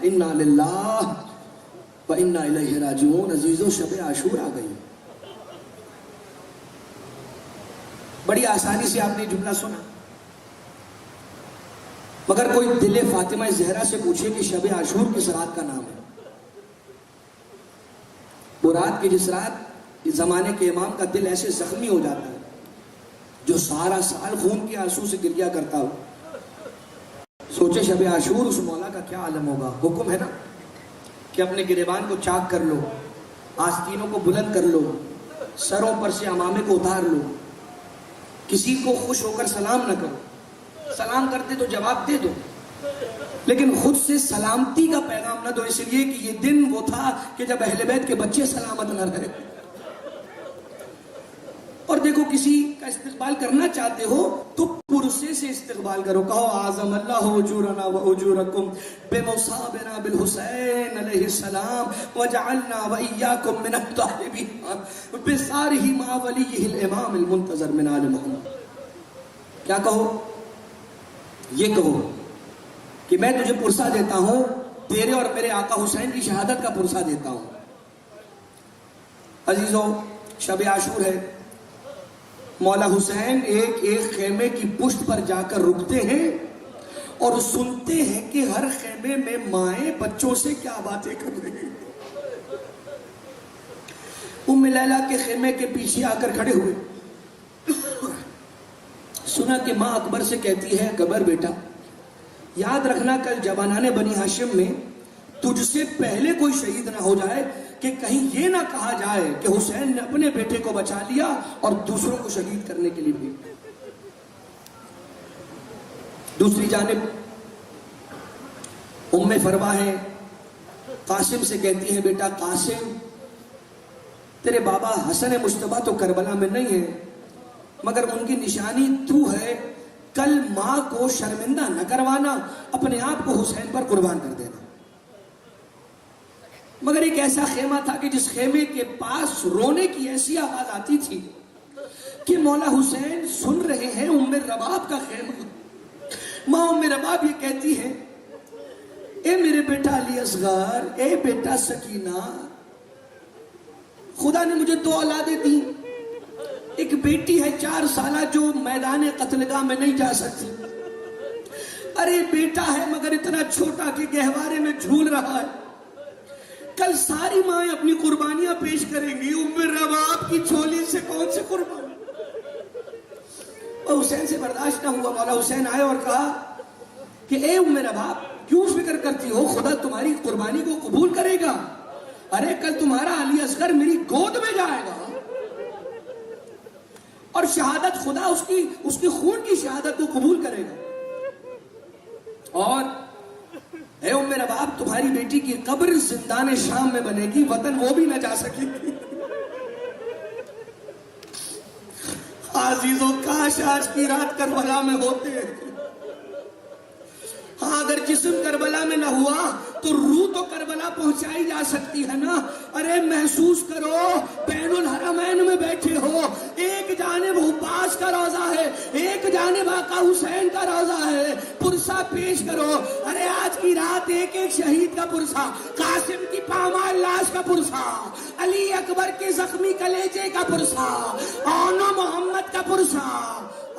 انا للہ و انا الیہ راجعون. عزیزو شب عاشور آ گئی. بڑی آسانی سے آپ نے جملہ سنا، مگر کوئی دل فاطمہ زہرا سے پوچھے کہ شب عاشور کس رات کا نام ہے، وہ رات کی جس رات اس زمانے کے امام کا دل ایسے زخمی ہو جاتا ہے، جو سارا سال خون کے آنسو سے گریا کرتا ہو. سوچے شب عاشور اس مولا کا کیا عالم ہوگا. حکم ہے نا کہ اپنے گریبان کو چاک کر لو، آستینوں کو بلند کر لو، سروں پر سے عمامے کو اتار لو، کسی کو خوش ہو کر سلام نہ کرو، سلام کرتے تو جواب دے دو، لیکن خود سے سلامتی کا پیغام نہ دو، اس لیے کہ یہ دن وہ تھا کہ جب اہل بیت کے بچے سلامت نہ رہے. اور دیکھو کسی کا استقبال کرنا چاہتے ہو تو پرسے سے استقبال کرو. کہو اعظم اللہ اجورنا و اجورکم بمصابنا بالحسین علیہ السلام وجعلنا وإیاکم من الطاہرین بسارہ مع ولیہ الامام المنتظر من آل محمد. کیا کہو؟ یہ کہو کہ میں تجھے پرسہ دیتا ہوں، تیرے اور میرے آقا حسین کی شہادت کا پرسہ دیتا ہوں. عزیزو شب عاشور ہے. مولا حسین ایک ایک خیمے کی پشت پر جا کر رکتے ہیں اور سنتے ہیں کہ ہر خیمے میں مائیں بچوں سے کیا باتیں کر رہی ہیں. ام لیلہ کے خیمے کے پیچھے آ کر کھڑے ہوئے، سنا کہ ماں اکبر سے کہتی ہے اکبر بیٹا یاد رکھنا کل جوانان بنی ہاشم میں تجھ سے پہلے کوئی شہید نہ ہو جائے کہ کہیں یہ نہ کہا جائے کہ حسین نے اپنے بیٹے کو بچا لیا اور دوسروں کو شہید کرنے کے لیے بھی. دوسری جانب ام فروا ہے، قاسم سے کہتی ہیں بیٹا قاسم تیرے بابا حسن مجتبیٰ تو کربلا میں نہیں ہے، مگر ان کی نشانی تو ہے، کل ماں کو شرمندہ نہ کروانا، اپنے آپ کو حسین پر قربان کر دینا. مگر ایک ایسا خیمہ تھا کہ جس خیمے کے پاس رونے کی ایسی آواز آتی تھی کہ مولا حسین سن رہے ہیں. ام رباب کا خیمہ. ماں ام رباب یہ کہتی ہے اے میرے بیٹا علی اصغر، اے بیٹا سکینہ، خدا نے مجھے 2 اولادیں دی. ایک بیٹی ہے 4 سالہ جو میدان قتلگاہ میں نہیں جا سکتی. ارے بیٹا ہے مگر اتنا چھوٹا کہ گہوارے میں جھول رہا ہے. کل ساری مائیں اپنی قربانیاں پیش کریں گی، ام رباب کی جھولی سے کون سے قربانی. اور حسین سے برداشت نہ ہوا. مولا حسین آئے اور کہا کہ اے ام رباب کیوں فکر کرتی ہو، خدا تمہاری قربانی کو قبول کرے گا. ارے کل تمہارا علی اصغر میری گود میں جائے گا اور شہادت خدا اس کی خون کی شہادت کو قبول کرے گا. اور اے ام رباب تمہاری بیٹی کی قبر زندان شام میں بنے گی، وطن وہ بھی نہ جا سکے گی. عزیزو کاش آج کی رات کربلا میں ہوتے ہیں. ہاں اگر جسم کربلا میں نہ ہوا تو روح تو کربلا پہنچائی جا سکتی ہے نا. ارے محسوس کرو بین الحرمین میں بیٹھے ہو، ایک جانب عباس کا روضہ ہے، ایک جانب آقا حسین کا روضہ ہے. پرسہ پیش کرو. ارے آج کی رات ایک ایک شہید کا پرسہ، قاسم کی پامال لاش کا پرسہ، علی اکبر کے زخمی کلیجے کا پرسہ، آنو محمد کا پرسہ،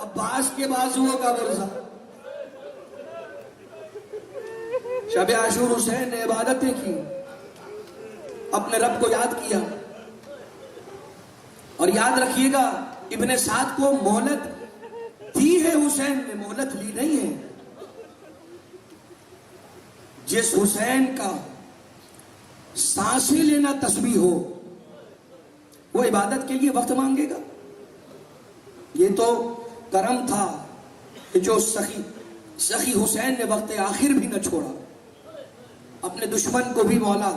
عباس کے بازوؤں کا پرسہ. شب عاشور حسین نے عبادتیں کی، اپنے رب کو یاد کیا. اور یاد رکھیے گا ابن سعد کو مہلت دی ہے، حسین نے مہلت لی نہیں ہے. جس حسین کا سانسیں لینا تسبیح ہو وہ عبادت کے لیے وقت مانگے گا. یہ تو کرم تھا کہ جو سخی حسین نے وقت آخر بھی نہ چھوڑا. اپنے دشمن کو بھی مولا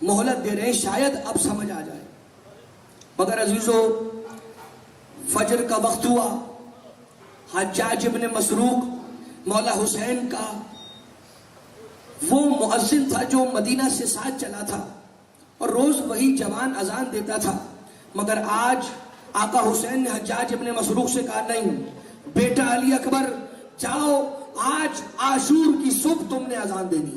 مہلت دے رہے، شاید اب سمجھ آ جائے. مگر عزیزو فجر کا وقت ہوا. حجاج ابن مسروق مولا حسین کا وہ مؤذن تھا جو مدینہ سے ساتھ چلا تھا اور روز وہی جوان اذان دیتا تھا. مگر آج آقا حسین نے حجاج ابن مسروق سے کہا نہیں بیٹا علی اکبر جاؤ، آج عاشور کی صبح تم نے اذان دینی.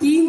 3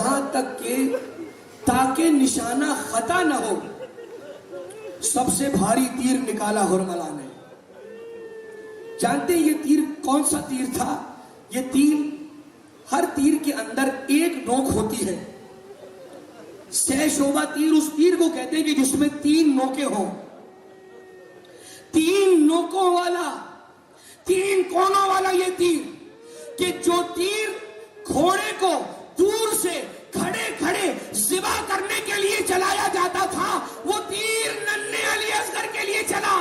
یہاں تک کہ تاکہ نشانہ خطا نہ ہو سب سے بھاری تیر نکالا حرملہ نے. جانتے ہیں یہ تیر کون سا تیر تھا؟ یہ تیر، ہر تیر کے اندر ایک نوک ہوتی ہے. سہ شعبہ تیر اس تیر کو کہتے ہیں کہ جس میں 3 نوکیں ہوں. 3 نوکوں والا، 3 کونوں والا یہ تیر، کہ جو تیر گھوڑے کو دور سے کھڑے کھڑے ذبح کرنے کے لیے چلایا جاتا تھا، وہ تیر ننھے علی اصغر کے لیے چلا.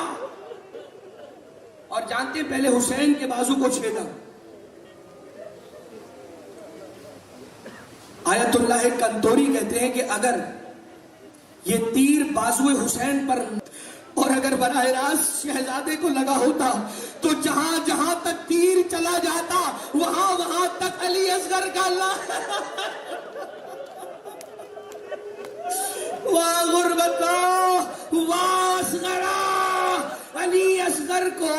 اور جانتے ہیں پہلے حسین کے بازو کو چھیدا. آیت اللہ کنتوری کہتے ہیں کہ اگر یہ تیر بازو حسین پر اور اگر براہ راست شہزادے کو لگا ہوتا تو جہاں جہاں تک تیر چلا جاتا وہاں وہاں تک علی اصغر کا اللہ واہ غربتا واہ اصغرا. علی اصغر کو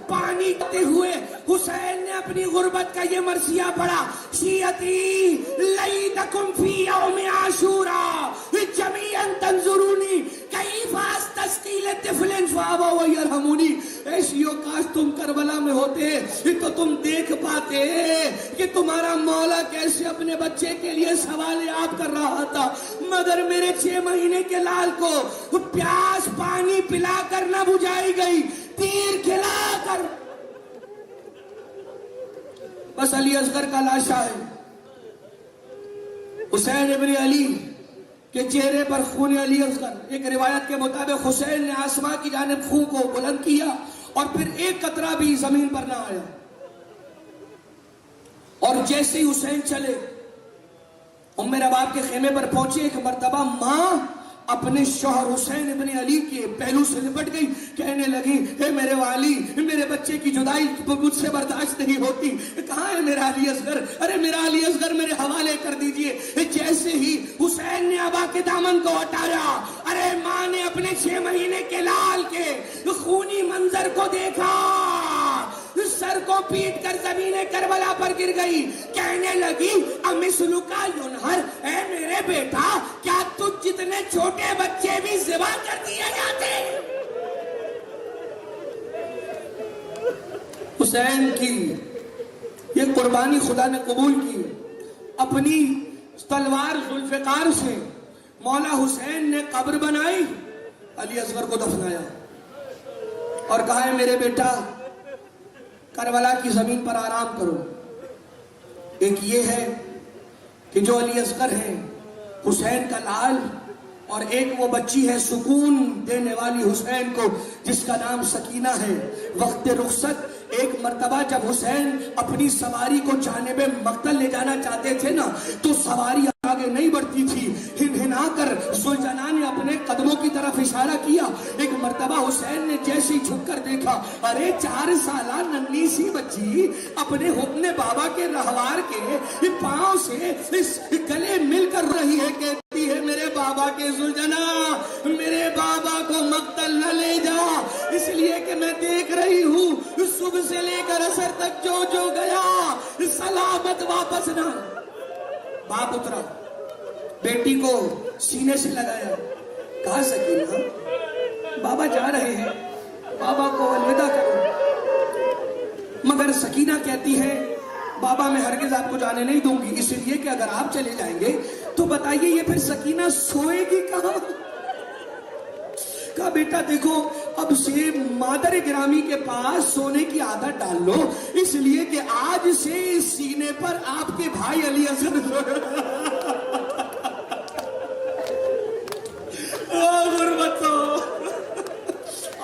پانی دیتے ہوئے حسین نے اپنی غربت کا یہ مرثیہ پڑھا: شیعتی لیتکم فی یوم عاشورا جمیعا تنظرونی کیف استسقی لطفل فابوا ویرحمونی. اے شیعو کاش تم کربلا میں ہوتے تو تم دیکھ پاتے کہ تمہارا مولا کیسے اپنے بچے کے لیے سوالیات کر رہا تھا، مگر میرے 6 مہینے کے لال کو پیاس پانی پلا کر نہ بجھائی گئی، تیر کھلا کر. بس علی اصغر کا لاشا ہے. حسین ابن علی کے چہرے پر خون علی اصغر. ایک روایت کے مطابق حسین نے آسمان کی جانب خون کو بلند کیا اور پھر ایک قطرہ بھی زمین پر نہ آیا. اور جیسے ہی حسین چلے ام رباب کے خیمے پر پہنچے، ایک مرتبہ ماں اپنے شوہر حسین ابن علی کے پہلو سے لپٹ گئی، کہنے لگی: اے میرے والی، میرے بچے کی جدائی مجھ سے برداشت نہیں ہوتی، کہاں ہے میرا علی اصغر؟ ارے میرا علی اصغر میرے حوالے کر دیجئے. جیسے ہی حسین نے ابا کے دامن کو ہٹایا، ارے ماں نے اپنے 6 مہینے کے لال کے خونی منظر کو دیکھا، سر کو پیٹ کر زمین کربلا پر گر گئی، کہنے لگی: امثلک ینہر، اے میرے بیٹا کیا تجھ جتنے چھوٹے بچے بھی ذبح کر دیے جاتے؟ حسین کی یہ قربانی خدا نے قبول کی. اپنی تلوار ذوالفقار سے مولا حسین نے قبر بنائی، علی اصغر کو دفنایا اور کہا: ہے میرے بیٹا کربلا کی زمین پر آرام کرو. ایک یہ ہے کہ جو علی اصغر ہے حسین کا لال، اور ایک وہ بچی ہے سکون دینے والی حسین کو جس کا نام سکینہ ہے. وقت رخصت ایک مرتبہ جب حسین اپنی سواری کو جانب مقتل لے جانا چاہتے تھے نا، تو سواری آگے نہیں بڑھتی تھی. ہنہنا کر ذوالجلال نے اپنے قدموں کی طرف اشارہ کیا. ایک مرتبہ حسین نے جیسے ہی جھک کر دیکھا، ارے 4 سالہ ننھی سی بچی اپنے اپنے بابا کے رہوار کے پاؤں سے گلے مل کر رہی ہے، کہتی ہے: میرے بابا کے ذوالجلال، میرے بابا کو مقتل نہ لے جا، اس لیے کہ میں دیکھ رہی ہوں صبح سے لے کر عصر تک جو جو گیا سلامت واپس نہ. باپ اترا، بیٹی کو سینے سے لگایا، کہا: سکینہ بابا جا رہے ہیں، بابا کو الوداع کرو. مگر سکینہ کہتی ہے: بابا میں ہرگز آپ کو جانے نہیں دوں گی، اس لیے کہ اگر آپ چلے جائیں گے تو بتائیے یہ پھر سکینہ سوئے گی کہاں؟ کہا: بیٹا دیکھو، اب سے مادر گرامی کے پاس سونے کی عادت ڈال لو، اس لیے کہ آج سے سینے پر آپ کے بھائی علی اصغر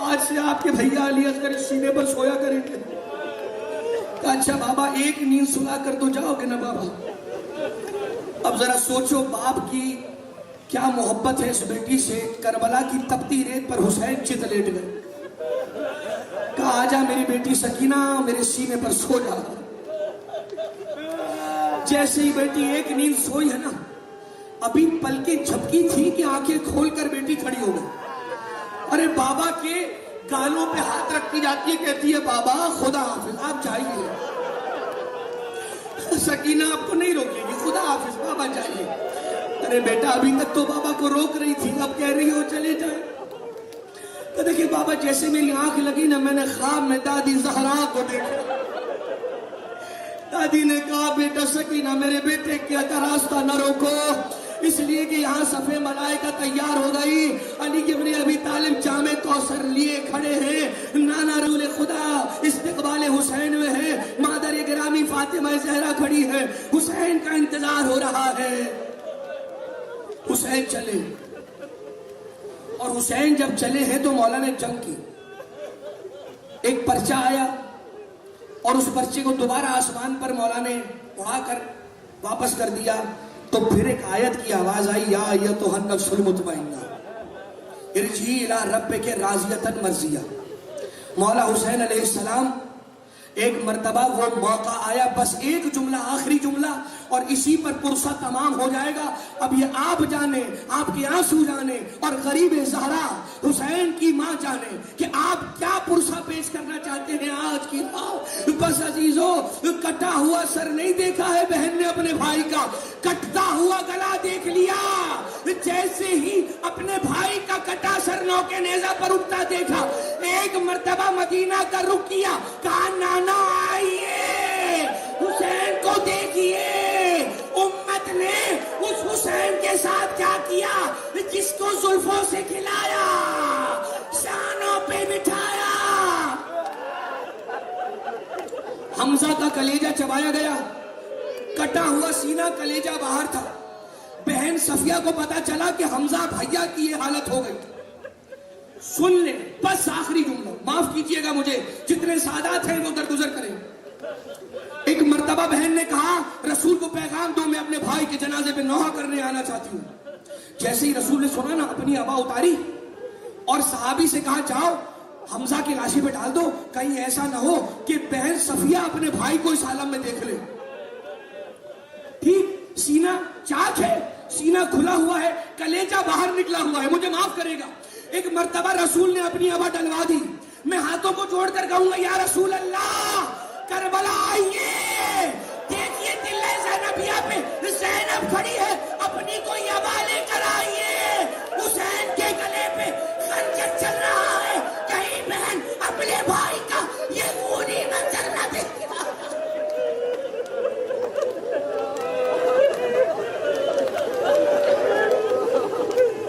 آج سے آپ کے بھیا علی اصغر سینے پر سویا کریں گے. کہا: اچھا بابا ایک نیند سنا کر تو جاؤ گے نا بابا. اب ذرا سوچو باپ کی کیا محبت ہے اس بیٹی سے. کربلا کی تپتی ریت پر حسین چت لیٹ گئے. کہا: آجا میری بیٹی سکینہ، میرے سینے پر سو جا. جیسے ہی بیٹی ایک نیند سوئی ہے نا، ابھی پلکیں جھپکی تھی کہ آنکھیں کھول کر بیٹی کھڑی ہو گئی. ارے بابا کے گالوں پہ ہاتھ رکھی جاتی ہے، کہتی ہے: بابا خدا حافظ، آپ جائیے. سکینہ آپ کو نہیں روکے گی. خدا حافظ بابا جائیے. ارے بیٹا ابھی تک تو بابا کو روک رہی تھی, اب کہہ رہی ہو چلے جائیں. تو دیکھیں بابا جیسے میری آنکھ لگی نا, میں نے خواب میں دادی زہرا کو دیکھا. دادی نے کہا بیٹا سکینہ میرے بیٹے کا راستہ نہ روکو, اس لیے کہ یہاں صفے ملائکہ تیار ہو گئی. علی ابن ابی طالب جامع کوثر لیے کھڑے ہیں, نانا رسول خدا استقبال حسین میں ہے, مادر گرامی فاطمہ زہرا کھڑی ہے, حسین کا انتظار ہو رہا ہے. حسین چلے, اور حسین جب چلے ہیں تو مولا نے جنگ کی. ایک پرچہ آیا اور اس پرچے کو دوبارہ آسمان پر مولا نے اڑا کر واپس کر دیا. تو پھر ایک آیت کی آواز آئی, یا ایتھا النفس المطمئنہ ارجعی الی ربک راضیۃ مرضیہ. مولا حسین علیہ السلام ایک مرتبہ وہ موقع آیا, بس ایک جملہ, آخری جملہ, اور اسی پر پرسہ تمام ہو جائے گا. اب یہ آپ جانے, آپ کے آنسو جانے, اور غریب زہرا حسین کی ماں جانے کہ آپ کیا پرسہ پیش کرنا چاہتے ہیں آج کی رات. بس عزیزو, کٹا ہوا سر نہیں دیکھا ہے بہن نے اپنے بھائی کا, کٹتا ہوا گلا دیکھ لیا. جیسے ہی اپنے بھائی کا کٹا سر نو کے نیزہ پر اٹھتا دیکھا, ایک مرتبہ مدینہ کا رخ کیا, کہا نانا آئیے حسین کو دیکھیے. امت نے اس حسین کے ساتھ کیا کیا, جس کو زلفوں سے کھلایا, شانوں پہ بٹھایا. حمزہ کا کلیجہ چبایا گیا, کٹا ہوا سینہ, کلیجہ باہر تھا. بہن صفیہ کو پتا چلا کہ حمزہ بھیا کی یہ حالت ہو گئی. سن لیں بس آخری جملہ, معاف کیجئے گا مجھے, جتنے سادات ہیں وہ درگزر کریں. ایک مرتبہ بہن نے کہا رسول کو پیغام دو, میں اپنے بھائی کے جنازے پہ نوحہ کرنے آنا چاہتی ہوں. جیسے ہی رسول نے سنا نا, اپنی عبا اتاری اور صحابی سے کہا جاؤ حمزہ کی لاشی پہ ڈال دو, کہیں ایسا نہ ہو کہ بہن صفیہ اپنے بھائی کو اس عالم میں دیکھ لے. ٹھیک, سینہ چاک ہے, سینہ کھلا ہوا ہے, کلیجہ باہر نکلا ہوا ہے, مجھے معاف کرے گا. ایک مرتبہ رسول نے اپنی عبا ڈلوا دی. میں ہاتھوں کو جوڑ کر کہوں گا, یا رسول اللہ کربلا آئیے, دیکھیے دل زینبیہ پہ زینب کھڑی ہے, اپنی کوئی عبا لے کر آئیے.